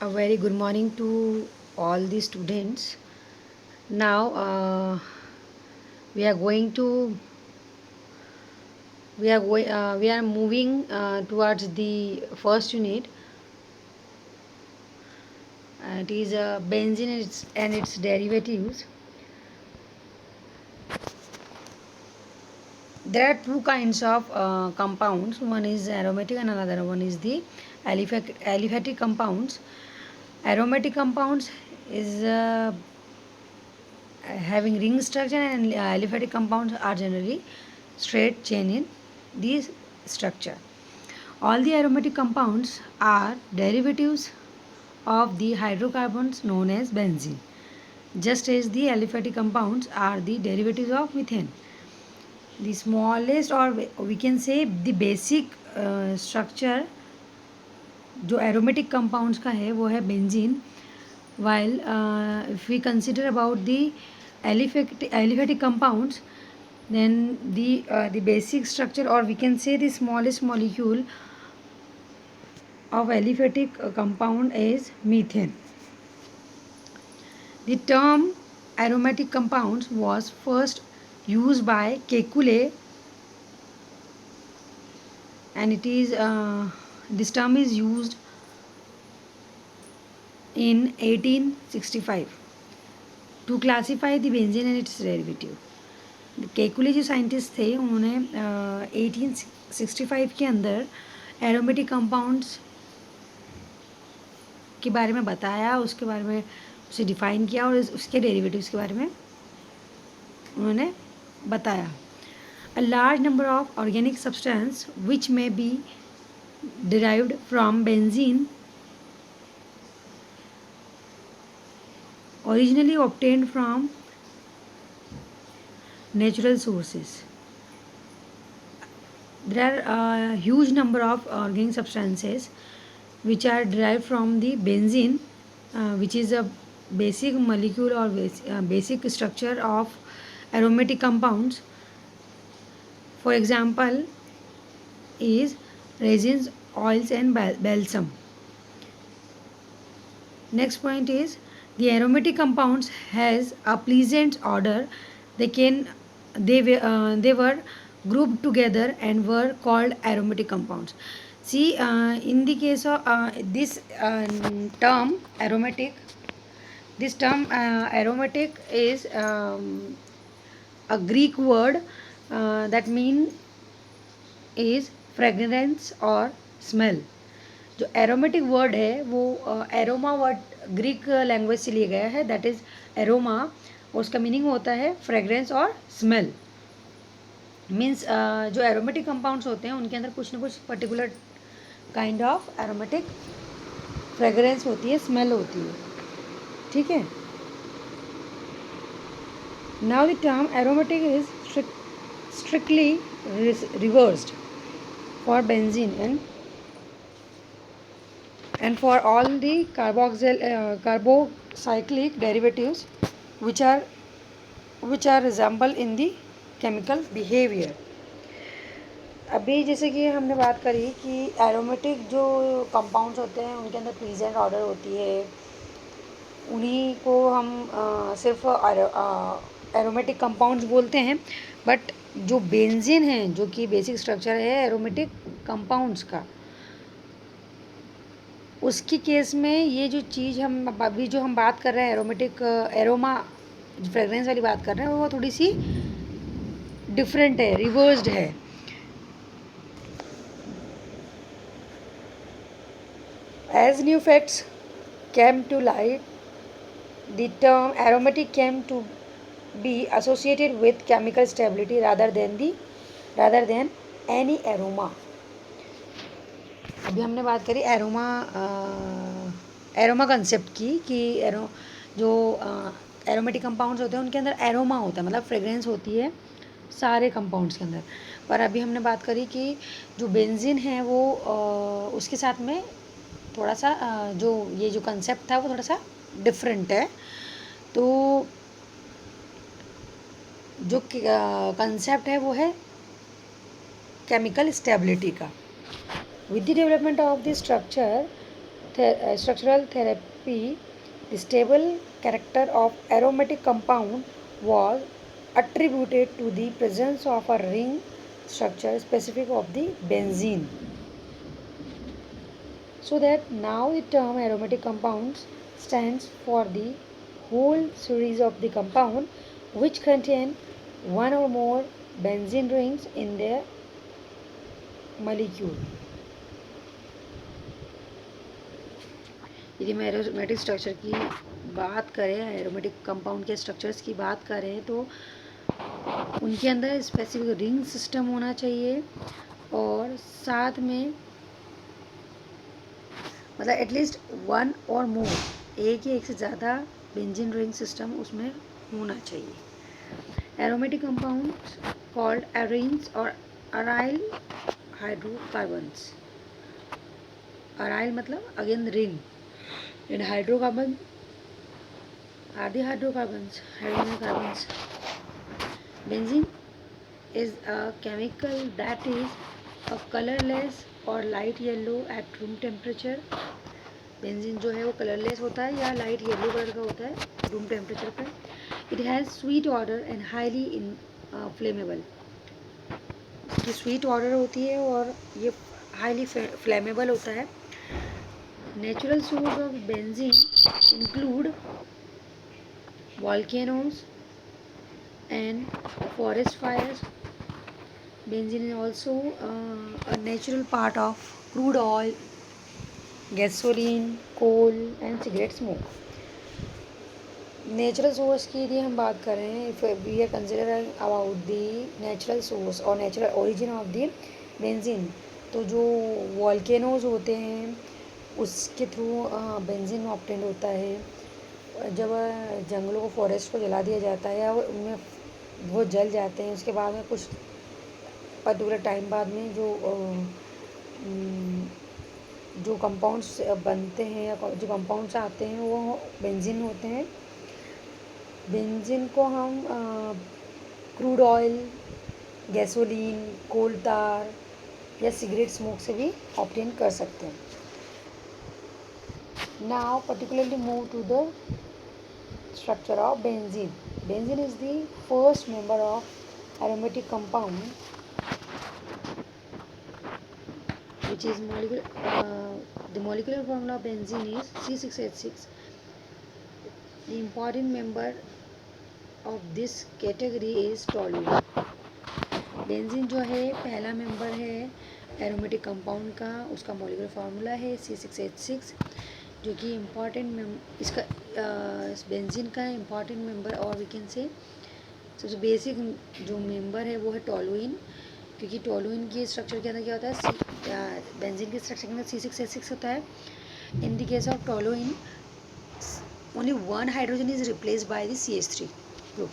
A very good morning to all the students. Now we are going to we are moving towards the first unit. It is benzene and its derivatives. There are two kinds of compounds. One is aromatic and another one is the aliphatic compounds. Aromatic compounds is having ring structure, and aliphatic compounds are generally straight chain in this structure. All the aromatic compounds are derivatives of the hydrocarbons known as benzene, just as the aliphatic compounds are the derivatives of methane. The smallest, or we can say the basic structure जो aromatic compounds का है वो है benzene, while if we consider about the aliphatic compounds, then the basic structure, or we can say the smallest molecule of aliphatic compound is methane. The term aromatic compounds was first used by Kekulé, and it is this term is used in 1865 to classify the benzene and its derivative. Kekule जो scientist थे उन्होंने 1865 के अंदर aromatic compounds के बारे में बताया, उसके बारे में उसे डिफाइन किया और उसके डेरिवेटिव्स के बारे में उन्होंने बताया. A large number of organic substance which may be derived from benzene originally obtained from natural sources. There are a huge number of organic substances which are derived from the benzene, which is a basic molecule or basic structure of aromatic compounds. For example, is resins, oils and balsam. Next point is the aromatic compounds has a pleasant odor. They were grouped together and were called aromatic compounds. See, in the case of this term aromatic, this term aromatic is a Greek word that mean is fragrance or smell. जो aromatic word है वो aroma word Greek language से लिया गया है, that is aroma, और उसका meaning होता है फ्रेगरेंस और स्मेल. मीन्स जो एरोमेटिक कंपाउंड्स होते हैं उनके अंदर कुछ ना कुछ particular kind of aromatic fragrance होती है, स्मेल होती है. ठीक है. Now the term aromatic is strictly reversed for benzene and for all the carbocyclic derivatives which are resemble in the chemical behavior. अभी जैसे कि हमने बात करी कि एरोमेटिक जो कंपाउंड्स होते हैं उनके अंदर प्लीजेंट ऑर्डर होती है, उन्हीं को हम सिर्फ एरोमेटिक कंपाउंड्स बोलते हैं. बट जो बेंजीन है जो कि बेसिक स्ट्रक्चर है एरोमेटिक कंपाउंड्स का, उसकी केस में ये जो चीज़ हम अभी जो हम बात कर रहे हैं एरोमेटिक एरोमा फ्रेगरेंस वाली बात कर रहे हैं वो थोड़ी सी डिफरेंट है, रिवर्स्ड है. As new facts came to light, the term aromatic came to be associated with chemical stability rather than any aroma. अभी हमने बात करी एरोमा कंसेप्ट की कि जो एरोमेटिक कंपाउंड्स होते हैं उनके अंदर एरोमा होता है, मतलब फ्रेगरेंस होती है सारे कंपाउंड्स के अंदर. पर अभी हमने बात करी कि जो बेंजीन है वो उसके साथ में थोड़ा सा जो ये जो कंसेप्ट था वो थोड़ा सा डिफरेंट है. तो जो कंसेप्ट है वो है केमिकल स्टेबिलिटी का. With the development of the structure, structural therapy, the stable character of aromatic compound was attributed to the presence of a ring structure specific of the benzene. So that now the term aromatic compounds stands for the whole series of the compound which contain one or more benzene rings in their molecule. यदि हम aromatic structure की बात करें, aromatic compound के structures की बात करें, तो उनके अंदर स्पेसिफिक रिंग सिस्टम होना चाहिए और साथ में मतलब एटलीस्ट वन और मोर, एक या एक से ज़्यादा बेंजीन रिंग सिस्टम उसमें होना चाहिए। एरोमेटिक कंपाउंड कॉल्ड एरीन्स और अराइल हाइड्रोकार्बन्स। अराइल मतलब again ring, and hydrocarbon are the hydrocarbons, hydrocarbons. Benzene is a chemical that is a colorless or light yellow at room temperature. Benzene जो है वो colourless होता है या light yellow colour का होता है रूम टेम्परेचर पर। It has sweet order and highly flammable. इसकी स्वीट ऑर्डर होती है और ये हाईली फ्लेमेबल होता है। Natural source of benzene include volcanoes and forest fires. Benzene is also a natural part of crude oil, gasoline, coal and cigarette smoke. Natural source की यदि हम बात करें, if we are considering about the natural source और natural origin of the benzene, तो जो volcanoes होते हैं उसके थ्रू बेंजीन ऑब्टेंड होता है। जब जंगलों को, फॉरेस्ट को जला दिया जाता है या उनमें वो जल जाते हैं, उसके बाद में कुछ पर्टिकुलर टाइम बाद में जो कंपाउंड्स बनते हैं या जो कंपाउंड्स आते हैं वो बेंजीन होते हैं। बेंजीन को हम क्रूड ऑयल, गैसोलीन, कोल तार या सिगरेट स्मोक से भी ऑब्टेन कर सकते हैं। Now particularly move to the structure of benzene. Benzene is the first member of aromatic compound which is the molecular formula of benzene is C6H6. The important member of this category is toluene. Benzene जो है पहला member है aromatic compound का, उसका molecular formula है C6H6, जो कि important इसका बेंजीन का इम्पॉर्टेंट मेंबर और वी कैन से सबसे बेसिक जो मेंबर है वो है टोलुइन, क्योंकि टोलुइन की स्ट्रक्चर के अंदर क्या होता है, बेंजीन के स्ट्रक्चर के अंदर C6H6 होता है। In the case of toluene only one hydrogen is replaced by the CH3 group,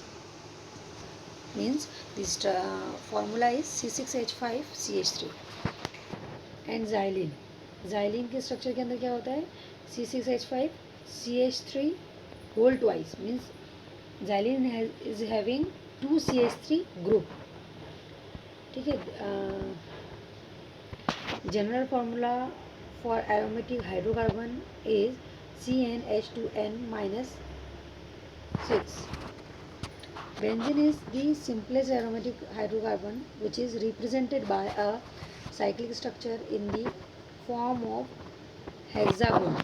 means this formula is C6H5CH3। And xylene, xylene के स्ट्रक्चर के अंदर क्या होता है, C6H5CH3 whole twice, means xylene is having 2 CH3 group. ठीक है। General formula for aromatic hydrocarbon is CnH2n-6। Benzene is the simplest aromatic hydrocarbon which is represented by a cyclic structure in the form of hexagon,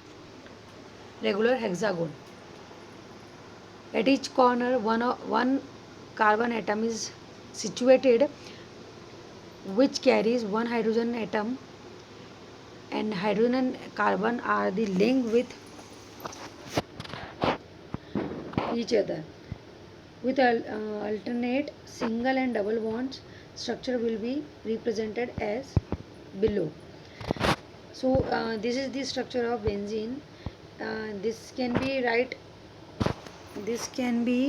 regular hexagon. At each corner one carbon atom is situated which carries one hydrogen atom, and hydrogen and carbon are the link with each other. With alternate single and double bonds, structure will be represented as below. So this is the structure of benzene. This can be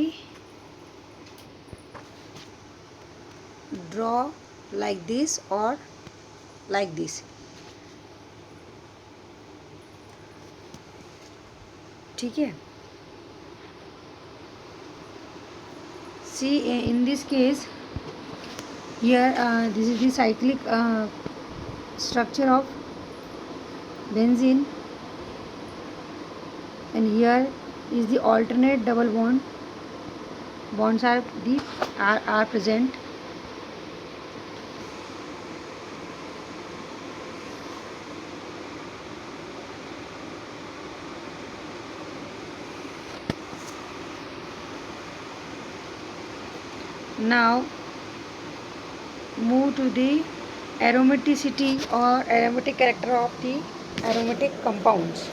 draw like this or like this. ठीक है। See, in this case here this is the cyclic structure of benzene. and here is the alternate double bonds are present. Now move to the aromaticity or aromatic character of the aromatic compounds.